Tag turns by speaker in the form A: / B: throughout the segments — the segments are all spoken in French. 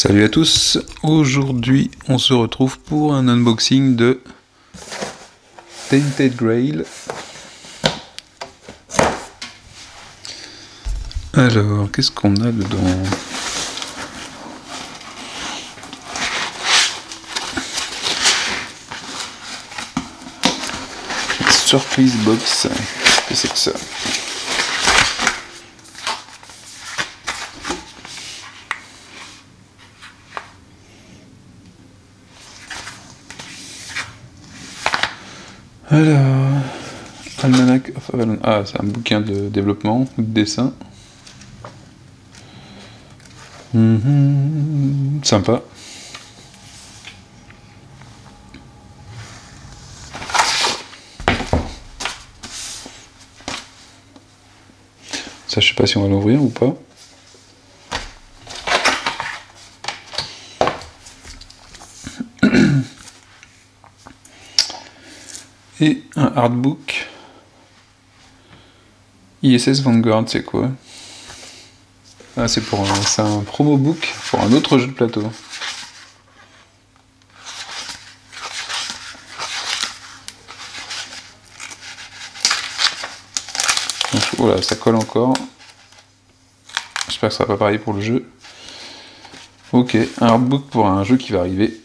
A: Salut à tous, aujourd'hui on se retrouve pour un unboxing de Tainted Grail. Alors, qu'est-ce qu'on a dedans? Surprise box, qu'est-ce que c'est que ça? Alors, Almanac of Avalon. Ah, c'est un bouquin de développement ou de dessin. Sympa. Ça, je sais pas si on va l'ouvrir ou pas. Et un artbook. ISS Vanguard, c'est quoi? Ah, c'est un promo book pour un autre jeu de plateau. Donc, voilà, ça colle encore. J'espère que ça va pas pareil pour le jeu. Ok, un artbook pour un jeu qui va arriver.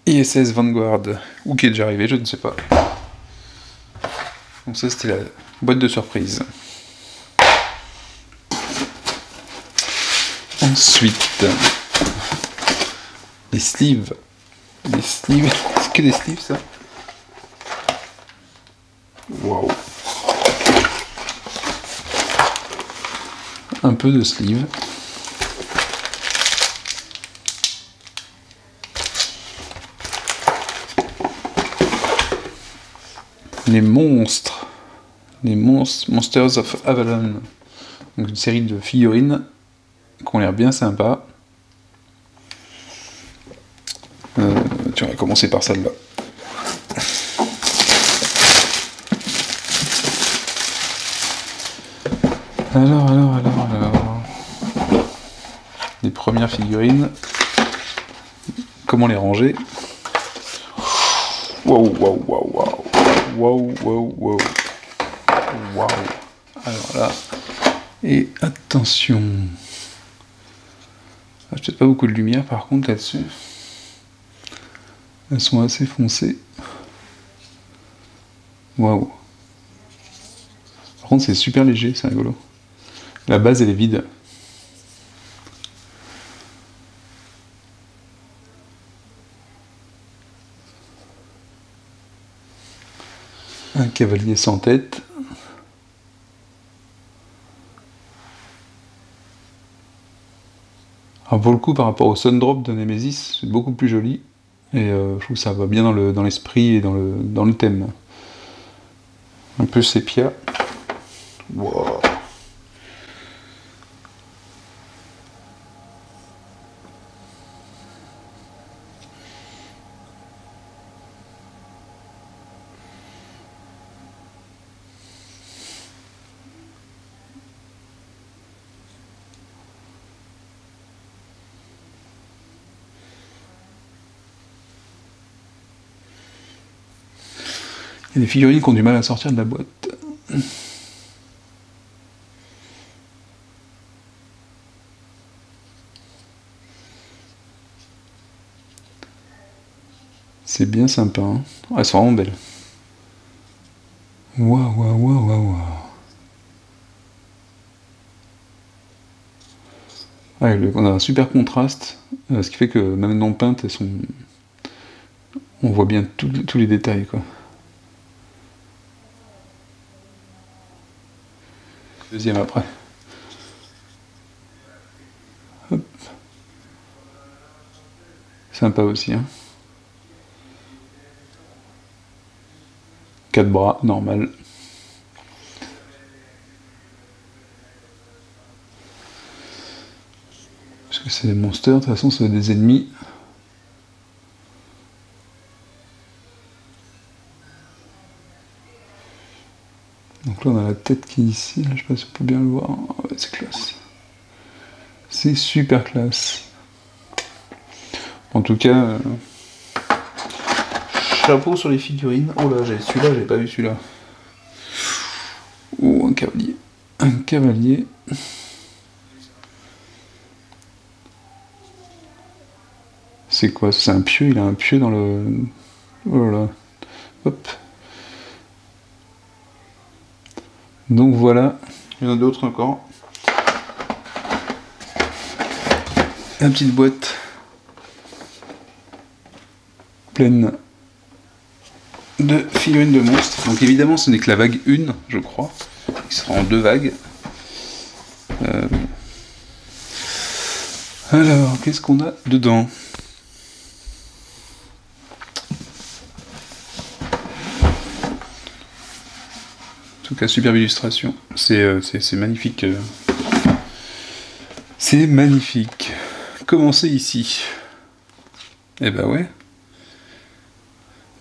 A: ISS Vanguard, ou qui est déjà arrivé, je ne sais pas. Donc ça, c'était la boîte de surprise. Ensuite, les sleeves. Les sleeves, c'est que des sleeves ça? Waouh! Un peu de sleeve. Les monstres. Les Monsters of Avalon. Donc une série de figurines qui ont l'air bien sympas. Tu vas commencer par celle-là. Alors. Les premières figurines. Comment les ranger? Waouh. Alors là. Et attention. Ah, peut-être pas beaucoup de lumière par contre là-dessus. Elles sont assez foncées. Waouh. Par contre c'est super léger, c'est rigolo. La base elle est vide. Un cavalier sans tête. Alors pour le coup, par rapport au Sundrop de Nemesis, c'est beaucoup plus joli. Et je trouve que ça va bien dans l'esprit et dans le thème. Un peu sépia. Wow. Il y a des figurines qui ont du mal à sortir de la boîte. C'est bien sympa. Hein. Oh, elles sont vraiment belles. Waouh. Ah, on a un super contraste, ce qui fait que même non peintes, on voit bien tous les détails, quoi. Deuxième après. Hop. Sympa aussi, hein. 4 bras, normal. Parce que c'est des monsters, de toute façon c'est des ennemis. Donc là on a la tête qui est ici, là, je sais pas si on peut bien le voir. Ouais, c'est classe. C'est super classe. En tout cas, chapeau sur les figurines. Oh là, celui-là, j'avais pas vu celui-là. Oh, un cavalier. Un cavalier. C'est quoi? C'est un pieu, il a un pieu dans le... Oh là là. Hop. Donc voilà, il y en a d'autres encore. La petite boîte pleine de figurines de monstres. Donc évidemment ce n'est que la vague 1, je crois. Il sera en 2 vagues. Alors, qu'est-ce qu'on a dedans? En tout cas, superbe illustration. C'est magnifique. C'est magnifique. Commencer ici. Eh ben ouais.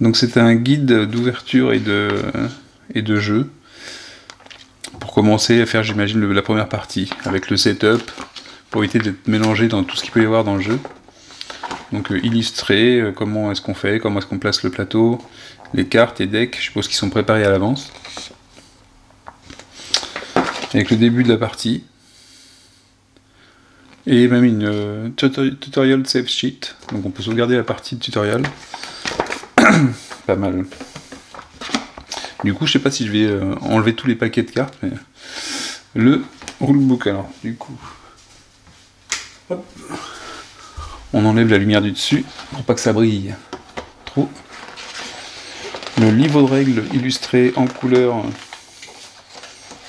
A: Donc c'est un guide d'ouverture et de jeu. Pour commencer à faire, j'imagine, la première partie, avec le setup, pour éviter d'être mélangé dans tout ce qu'il peut y avoir dans le jeu. Donc illustrer, comment est-ce qu'on fait, comment est-ce qu'on place le plateau, les cartes et decks, je suppose qu'ils sont préparés à l'avance. Avec le début de la partie. Et même une tutorial save sheet, donc on peut sauvegarder la partie de tutorial. Pas mal. Du coup, je sais pas si je vais enlever tous les paquets de cartes, mais le rulebook, alors, du coup, hop. On enlève la lumière du dessus pour pas que ça brille trop. Le livre de règles illustré en couleur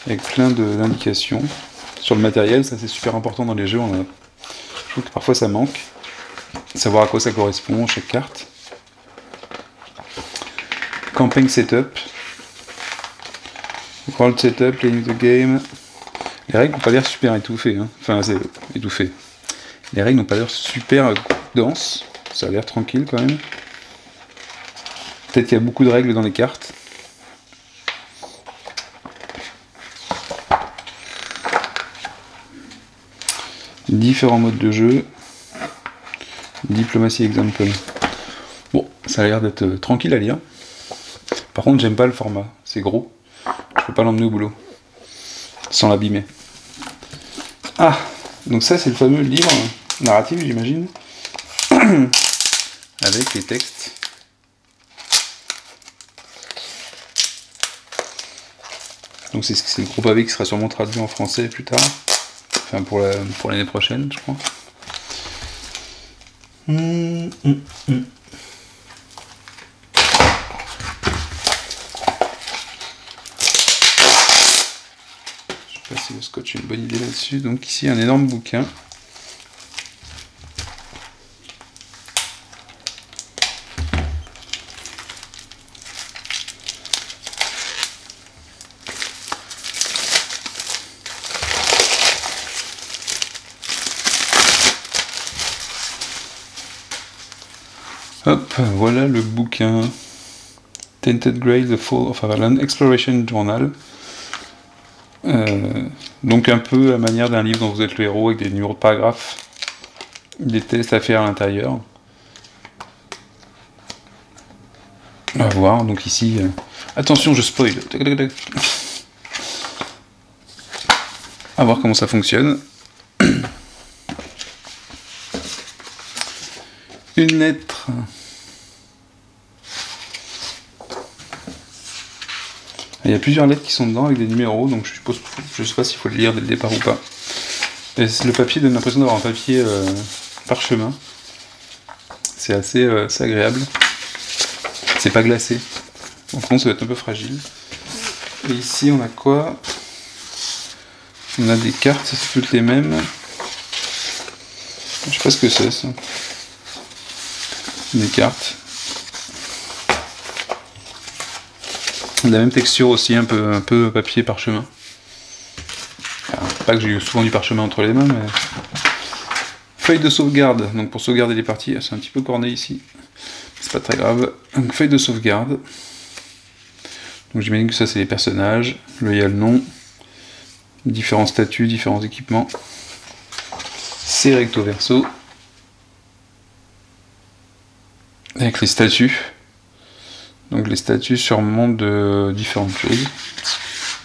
A: avec plein d'indications sur le matériel, ça c'est super important dans les jeux. Je trouve que parfois ça manque, savoir à quoi ça correspond chaque carte. Campaign setup, world setup, playing the game. Les règles n'ont pas l'air super étouffées, hein. Enfin c'est étouffé. Les règles n'ont pas l'air super denses, ça a l'air tranquille quand même. Peut-être qu'il y a beaucoup de règles dans les cartes. Différents modes de jeu. Diplomatie example. Bon, ça a l'air d'être tranquille à lire. Par contre, j'aime pas le format, c'est gros. Je peux pas l'emmener au boulot sans l'abîmer. Ah, donc ça c'est le fameux livre narratif, j'imagine, avec les textes. Donc c'est le gros pavé qui sera sûrement traduit en français plus tard. Enfin pour l'année prochaine, je crois. Je sais pas si le scotch est une bonne idée là-dessus. Donc ici un énorme bouquin. Hop, voilà le bouquin Tainted Grail, The Fall of Avalon, Exploration Journal. Donc un peu à la manière d'un livre dont vous êtes le héros, avec des numéros de paragraphes, des tests à faire à l'intérieur. On va voir, donc ici... attention, je spoil. À voir comment ça fonctionne. Une lettre. Il y a plusieurs lettres qui sont dedans avec des numéros, donc je sais pas s'il faut les lire dès le départ ou pas. Et le papier donne l'impression d'avoir un papier parchemin. C'est assez agréable. C'est pas glacé. En contre, ça va être un peu fragile. Et ici, on a quoi? On a des cartes, c'est toutes les mêmes. Je sais pas ce que c'est ça. Des cartes. De la même texture aussi, un peu papier parchemin. Enfin, pas que j'ai eu souvent du parchemin entre les mains, mais... Feuille de sauvegarde, donc pour sauvegarder les parties, c'est un petit peu corné ici. C'est pas très grave. Donc feuille de sauvegarde. Donc j'imagine que ça c'est les personnages. Là il y a le nom. Différents statuts, différents équipements. C'est recto verso. avec les statues. Donc les statues sûrement de différentes choses,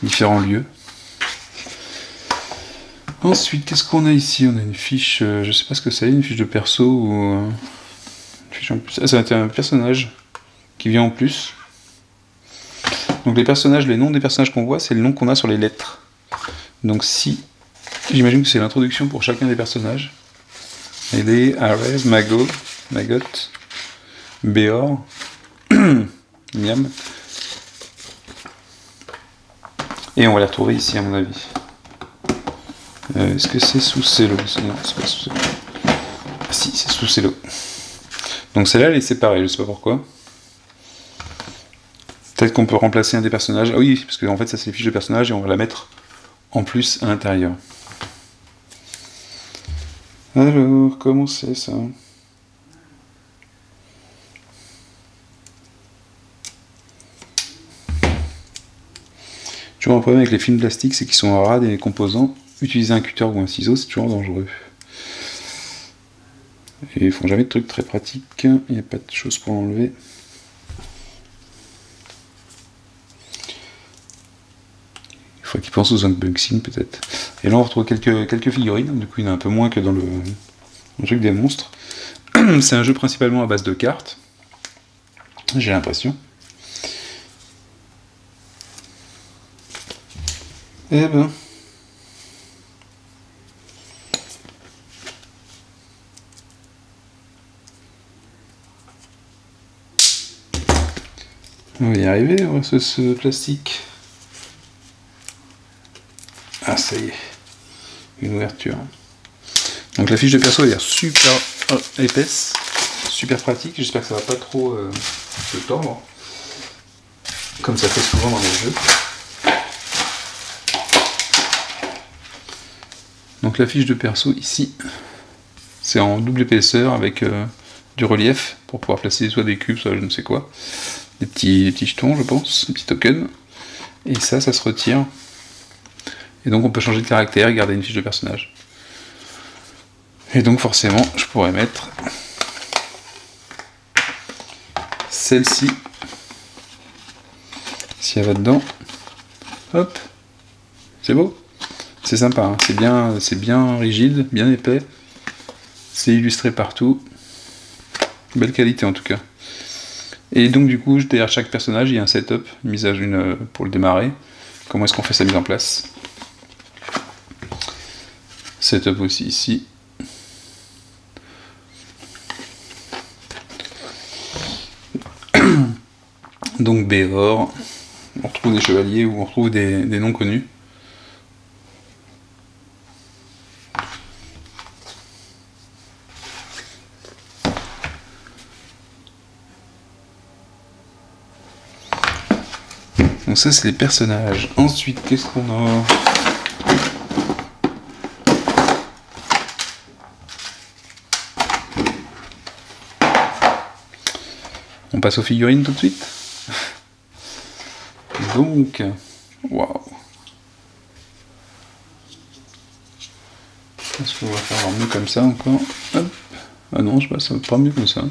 A: différents lieux. Ensuite, qu'est-ce qu'on a ici? On a une fiche, je sais pas ce que c'est, une fiche de perso ou une fiche en plus. Ah, ça va être un personnage qui vient en plus. Donc les personnages, les noms des personnages qu'on voit, c'est le nom qu'on a sur les lettres. Donc si, j'imagine que c'est l'introduction pour chacun des personnages. Elé, Arez, Magot, Béor, Miam. Et on va les retrouver ici à mon avis. Est-ce que c'est sous Cello? Non, c'est pas sous Cello. Ah si, c'est sous Cello. Donc celle-là, elle est séparée, je sais pas pourquoi. Peut-être qu'on peut remplacer un des personnages. Ah oui, parce que en fait ça c'est les fiches de personnages et on va la mettre en plus à l'intérieur. Alors, comment c'est ça? Toujours un problème avec les films plastiques, c'est qu'ils sont rares des composants. Utiliser un cutter ou un ciseau, c'est toujours dangereux. Et ils font jamais de trucs très pratiques. Il n'y a pas de choses pour l'enlever. Il faut qu'ils pensent aux unboxing peut-être. Et là on retrouve quelques figurines, du coup il y en a un peu moins que dans le truc des monstres. C'est un jeu principalement à base de cartes, j'ai l'impression. Eh ben... on va y arriver, on va ce plastique. Ah ça y est, une ouverture. Donc la fiche de perso a l'air super épaisse, super pratique, j'espère que ça va pas trop se tordre, comme ça fait souvent dans les jeux. Donc la fiche de perso ici, c'est en double épaisseur avec du relief pour pouvoir placer soit des cubes, soit je ne sais quoi. Des petits jetons je pense, des petits tokens. Et ça se retire. Et donc on peut changer de caractère et garder une fiche de personnage. Et donc forcément je pourrais mettre celle-ci si elle va dedans. Hop, c'est beau. C'est sympa, hein. C'est bien rigide, bien épais. C'est illustré partout. Belle qualité en tout cas. Et donc du coup, derrière chaque personnage, il y a un setup, une mise à jour pour le démarrer. Comment est-ce qu'on fait sa mise en place? Setup aussi ici. Donc Béor, on retrouve des chevaliers ou on retrouve des noms connus. Donc ça c'est les personnages. Ensuite, qu'est-ce qu'on a? On passe aux figurines tout de suite. Donc, waouh. Est-ce qu'on va faire mieux comme ça encore? Hop. Ah non, je sais pas, ça va pas mieux comme ça.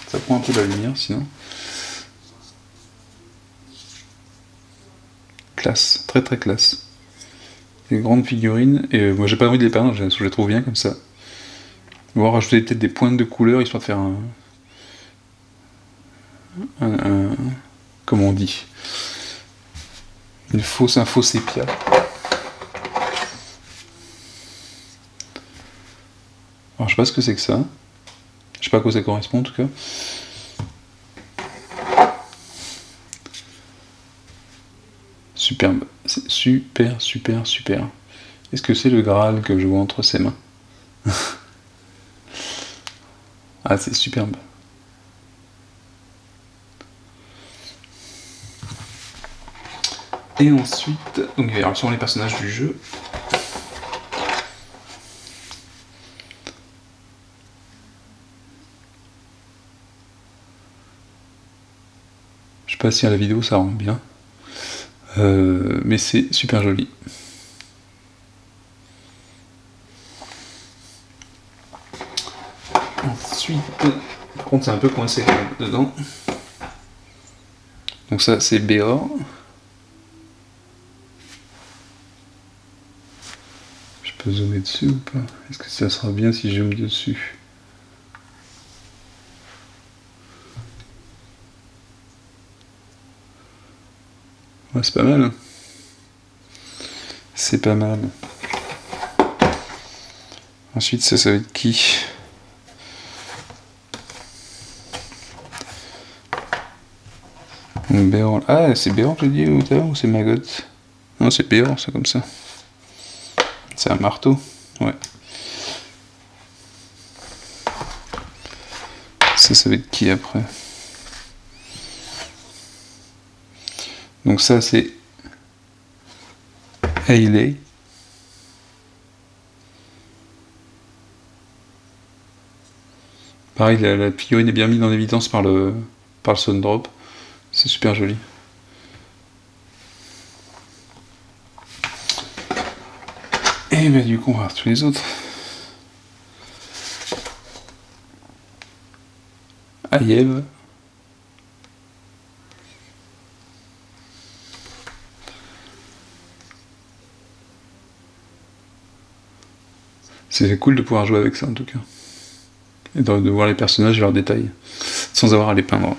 A: Ça prend un peu de la lumière sinon. Classe, très très classe. Des grandes figurines, et moi j'ai pas envie de les peindre, je les trouve bien comme ça. On va rajouter peut-être des pointes de couleur histoire de faire comment on dit, un faux sépia. Alors je sais pas ce que c'est que ça. Je sais pas à quoi ça correspond en tout cas. Superbe, c'est super. Est-ce que c'est le Graal que je vois entre ses mains? Ah, c'est superbe. Et ensuite, donc il y a sûrement les personnages du jeu. Je sais pas si à la vidéo ça rend bien. Mais c'est super joli. Ensuite, pour contre, c'est un peu coincé quand même dedans. Donc ça, c'est Béor. Je peux zoomer dessus ou pas? Est-ce que ça sera bien si je zoome dessus? Ouais, c'est pas mal. Hein. C'est pas mal. Ensuite, ça va être qui? Béor. Ah, c'est Béor que j'ai dit tout à l'heure ou c'est Maggot? Non, c'est Béor, ça comme ça. C'est un marteau. Ouais. Ça va être qui après? Donc ça, c'est Hayley. Pareil, la figurine est bien mise en évidence par le Sun Drop. C'est super joli. Et ben du coup, on va voir tous les autres. Ayev. C'est cool de pouvoir jouer avec ça en tout cas. Et de voir les personnages et leurs détails, sans avoir à les peindre.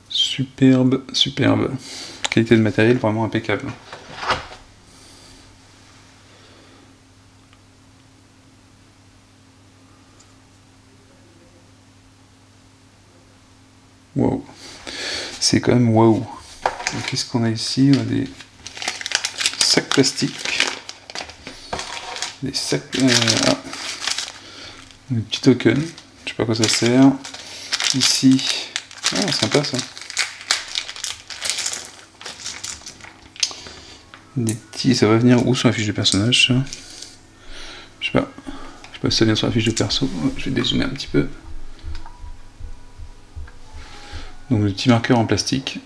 A: Superbe, superbe. Qualité de matériel vraiment impeccable. Wow. C'est quand même wow. Qu'est-ce qu'on a ici? On a des sacs plastiques. Des sacs... des petits tokens. Je sais pas à quoi ça sert. Ici... Ah, sympa ça. Des petits... Ça va venir où sur la fiche de personnage, ça? Je sais pas. Je sais pas si ça vient sur la fiche de perso. Je vais dézoomer un petit peu. Donc le petit marqueur en plastique.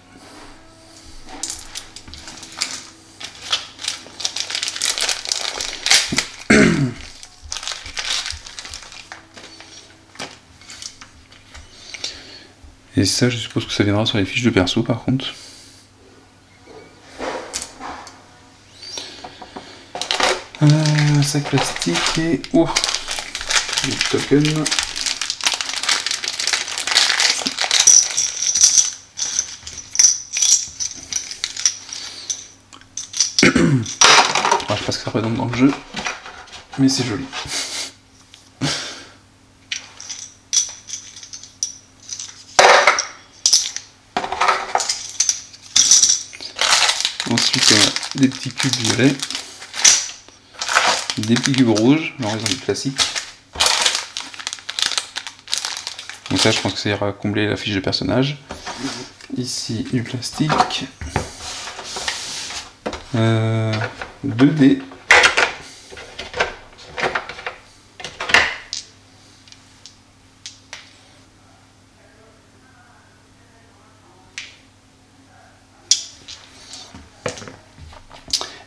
A: Et ça, je suppose que ça viendra sur les fiches de perso par contre. Sac plastique et... Oh, les tokens. Je sais pas ce que ça représente dans le jeu, mais c'est joli. Ensuite, on a des petits cubes violets, des petits cubes rouges, alors ils ont des classiques. Donc ça, je pense que ça ira combler la fiche de personnage. Ici, du plastique. 2D.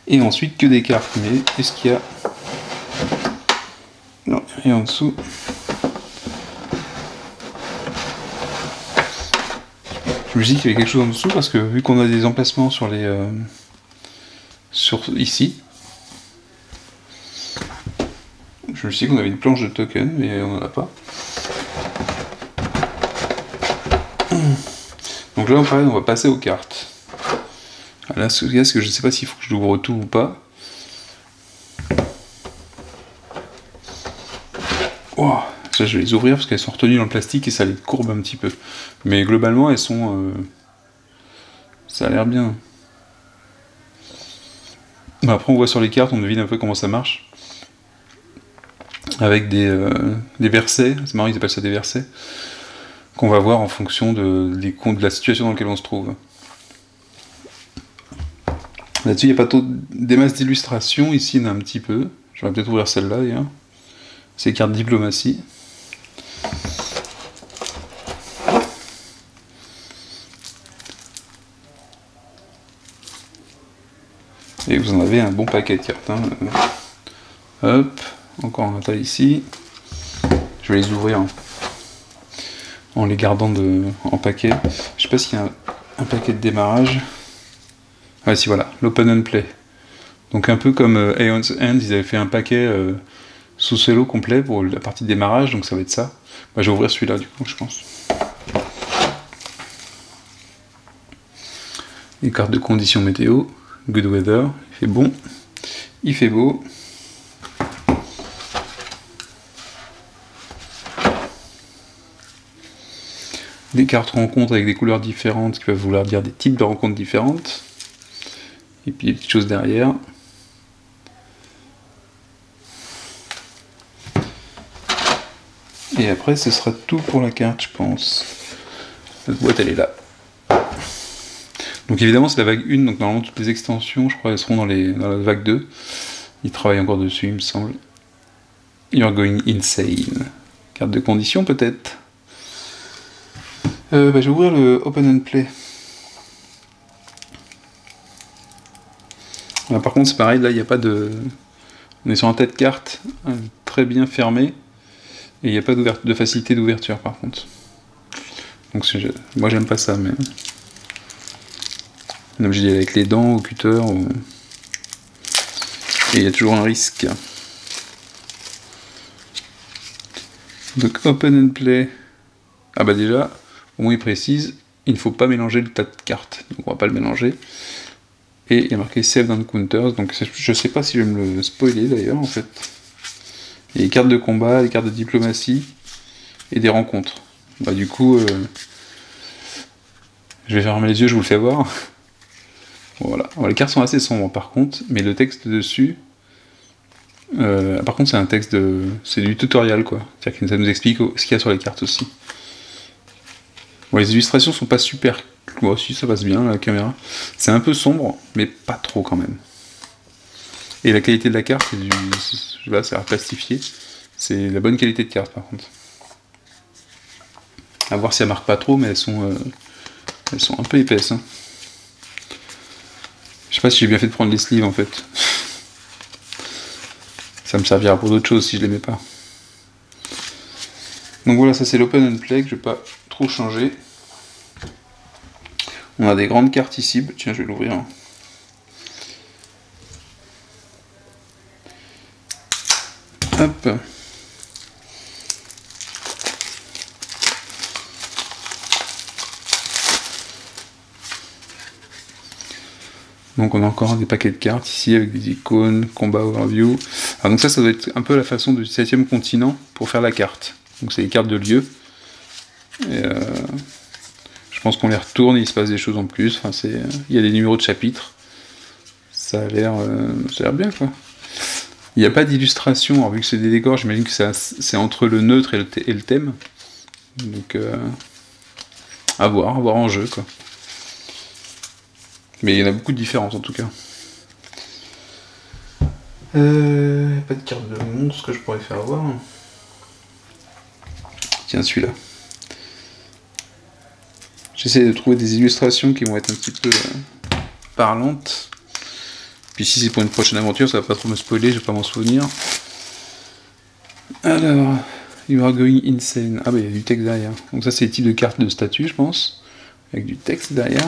A: Et ensuite que des cartes. Mais est-ce qu'il y a... Non, rien en dessous. Je me dis qu'il y avait quelque chose en dessous parce que vu qu'on a des emplacements sur les... ici. Je me suis dit qu'on avait une planche de token, mais on n'en a pas. Donc là, on va passer aux cartes. Là, ce que je ne sais pas s'il faut que je l'ouvre tout ou pas. Oh, ça, je vais les ouvrir parce qu'elles sont retenues dans le plastique et ça les courbe un petit peu. Mais globalement, elles sont... ça a l'air bien. Après, on voit sur les cartes, on devine un peu comment ça marche. Avec des versets, c'est marrant, ils appellent ça des versets, qu'on va voir en fonction de la situation dans laquelle on se trouve. Là-dessus, il n'y a pas des masses d'illustrations, ici il y en a un petit peu. Je vais peut-être ouvrir celle-là d'ailleurs. C'est les cartes diplomatie. Et vous en avez un bon paquet de cartes. Hein. Hop, encore un tas ici. Je vais les ouvrir en les gardant en paquet. Je sais pas s'il y a un paquet de démarrage. Ah si, voilà, l'Open and Play. Donc un peu comme Aeon's End, ils avaient fait un paquet sous solo complet pour la partie de démarrage, donc ça va être ça. Bah, je vais ouvrir celui-là du coup, je pense. Les cartes de conditions météo, good weather, il fait bon, il fait beau. Des cartes rencontres avec des couleurs différentes qui peuvent vouloir dire des types de rencontres différentes. Et puis des petites choses derrière. Et après, ce sera tout pour la carte, je pense. Notre boîte, elle est là. Donc évidemment, c'est la vague 1, donc normalement, toutes les extensions, je crois, elles seront dans la vague 2. Ils travaillent encore dessus, il me semble. You're going insane. Carte de condition, peut-être. Je vais ouvrir le Open and Play. Là, par contre, c'est pareil, là, il n'y a pas de... On est sur un tas de cartes très bien fermé. Et il n'y a pas de facilité d'ouverture, par contre. Donc, moi, j'aime pas ça, mais... On est obligé d'y aller avec les dents, au cutter, et il y a toujours un risque. Donc, Open and Play. Ah bah déjà... Au moins il précise, il ne faut pas mélanger le tas de cartes, donc on va pas le mélanger. Et il y a marqué Save and Counters, donc je sais pas si je vais me le spoiler d'ailleurs en fait. Il y a les cartes de combat, les cartes de diplomatie et des rencontres. Bah du coup, je vais fermer les yeux, je vous le fais voir. Bon, voilà, alors, les cartes sont assez sombres par contre, mais le texte dessus, par contre c'est un texte c'est du tutoriel quoi, c'est-à-dire que ça nous explique ce qu'il y a sur les cartes aussi. Bon, les illustrations sont pas super... Bon, si, ça passe bien, la caméra. C'est un peu sombre, mais pas trop quand même. Et la qualité de la carte, c'est du... Je sais pas, ça a plastifié. C'est la bonne qualité de carte, par contre. À voir si elles marquent pas trop, mais elles sont un peu épaisses. Hein. Je sais pas si j'ai bien fait de prendre les sleeves, en fait. Ça me servira pour d'autres choses si je les mets pas. Donc voilà, ça c'est l'Open and Play que je vais pas trop changer. On a des grandes cartes ici. Tiens, je vais l'ouvrir. Hop. Donc on a encore des paquets de cartes ici avec des icônes, combat overview. Alors donc ça doit être un peu la façon du 7e continent pour faire la carte. Donc c'est les cartes de lieu. Et je pense qu'on les retourne et il se passe des choses en plus. Enfin, il y a des numéros de chapitres. Ça a l'air bien quoi. Il n'y a pas d'illustration. Alors vu que c'est des décors, j'imagine que c'est entre le neutre et le thème. Donc à voir en jeu quoi. Mais il y en a beaucoup de différences en tout cas. Pas de carte de monstre que je pourrais faire voir. Tiens, celui-là. J'essaie de trouver des illustrations qui vont être un petit peu parlantes. Puis si c'est pour une prochaine aventure, ça va pas trop me spoiler, je vais pas m'en souvenir. Alors, you are going insane. Ah bah il y a du texte derrière. Donc ça c'est les types de cartes de statut, je pense. Avec du texte derrière.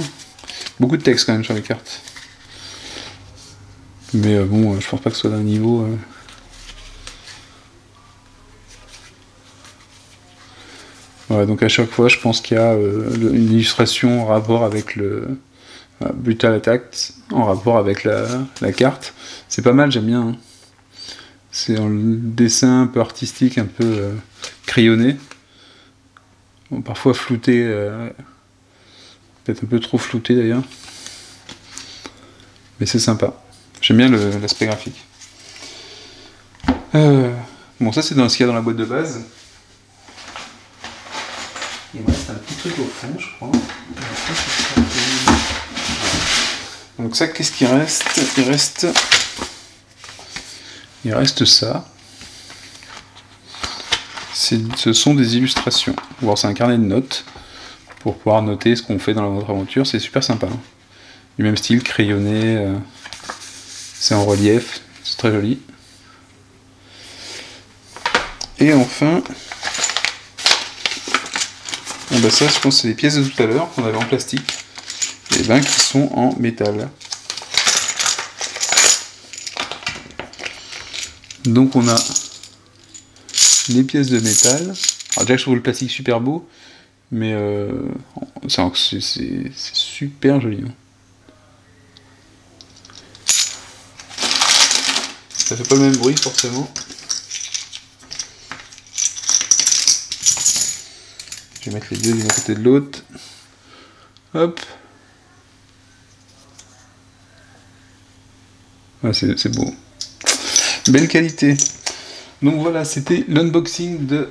A: Beaucoup de texte quand même sur les cartes. Mais bon, je pense pas que ce soit d'un niveau... Voilà, donc à chaque fois, je pense qu'il y a une illustration en rapport avec le Brutal Attack, en rapport avec la carte. C'est pas mal, j'aime bien. Hein. C'est un dessin un peu artistique, un peu crayonné. Bon, parfois flouté, peut-être un peu trop flouté d'ailleurs. Mais c'est sympa. J'aime bien l'aspect graphique. Bon, ça c'est dans ce qu'il y a dans la boîte de base. Il me reste un petit truc au fond, je crois. Donc ça, qu'est-ce qu'il reste ? Il reste ça. Ce sont des illustrations. Alors, c'est un carnet de notes pour pouvoir noter ce qu'on fait dans notre aventure. C'est super sympa. Hein. Du même style, crayonné. C'est en relief, c'est très joli. Et enfin, bon bah ça je pense que c'est les pièces de tout à l'heure qu'on avait en plastique, et ben qui sont en métal. Donc on a les pièces de métal. Alors déjà je trouve le plastique super beau, mais c'est super joli. Ça fait pas le même bruit forcément. Je vais mettre les deux d'une côté de l'autre. Hop. Ah, c'est beau. Belle qualité. Donc voilà, c'était l'unboxing de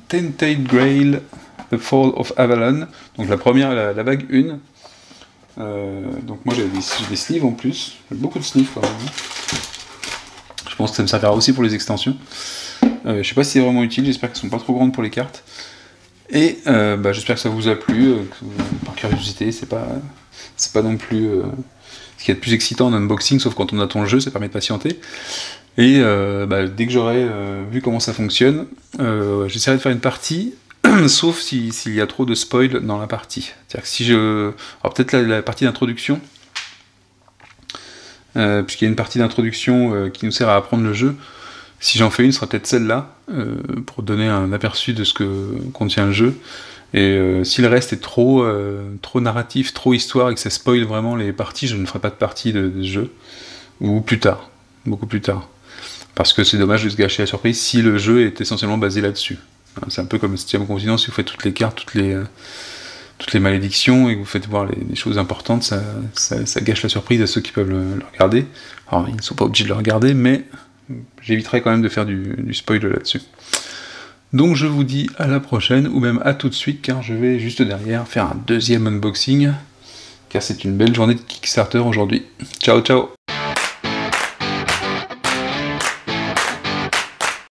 A: Tainted Grail, The Fall of Avalon. Donc la première, la vague 1. Donc moi j'ai des sleeves en plus. J'ai beaucoup de sleeves quand même. Je pense que ça me servira aussi pour les extensions. Je sais pas si c'est vraiment utile, j'espère qu'elles sont pas trop grandes pour les cartes. Et j'espère que ça vous a plu, par curiosité, c'est pas non plus ce qu'il y a de plus excitant en unboxing, sauf quand on attend le jeu, ça permet de patienter. Et dès que j'aurai vu comment ça fonctionne, j'essaierai de faire une partie, sauf s'il y a trop de spoil dans la partie. C'est-à-dire que si alors peut-être la partie d'introduction, puisqu'il y a une partie d'introduction qui nous sert à apprendre le jeu. Si j'en fais une, ce sera peut-être celle-là, pour donner un aperçu de ce que contient le jeu. Et si le reste est trop narratif, trop histoire, et que ça spoil vraiment les parties, je ne ferai pas de partie de ce jeu. Ou plus tard, beaucoup plus tard. Parce que c'est dommage de se gâcher la surprise si le jeu est essentiellement basé là-dessus. C'est un peu comme Septième Continent, si vous faites toutes les cartes, toutes les malédictions, et que vous faites voir les choses importantes, ça gâche la surprise à ceux qui peuvent le regarder. Alors, ils ne sont pas obligés de le regarder, mais j'éviterai quand même de faire du spoil là-dessus. Donc je vous dis à la prochaine, ou même à tout de suite, car je vais juste derrière faire un deuxième unboxing, car c'est une belle journée de Kickstarter aujourd'hui. Ciao ciao!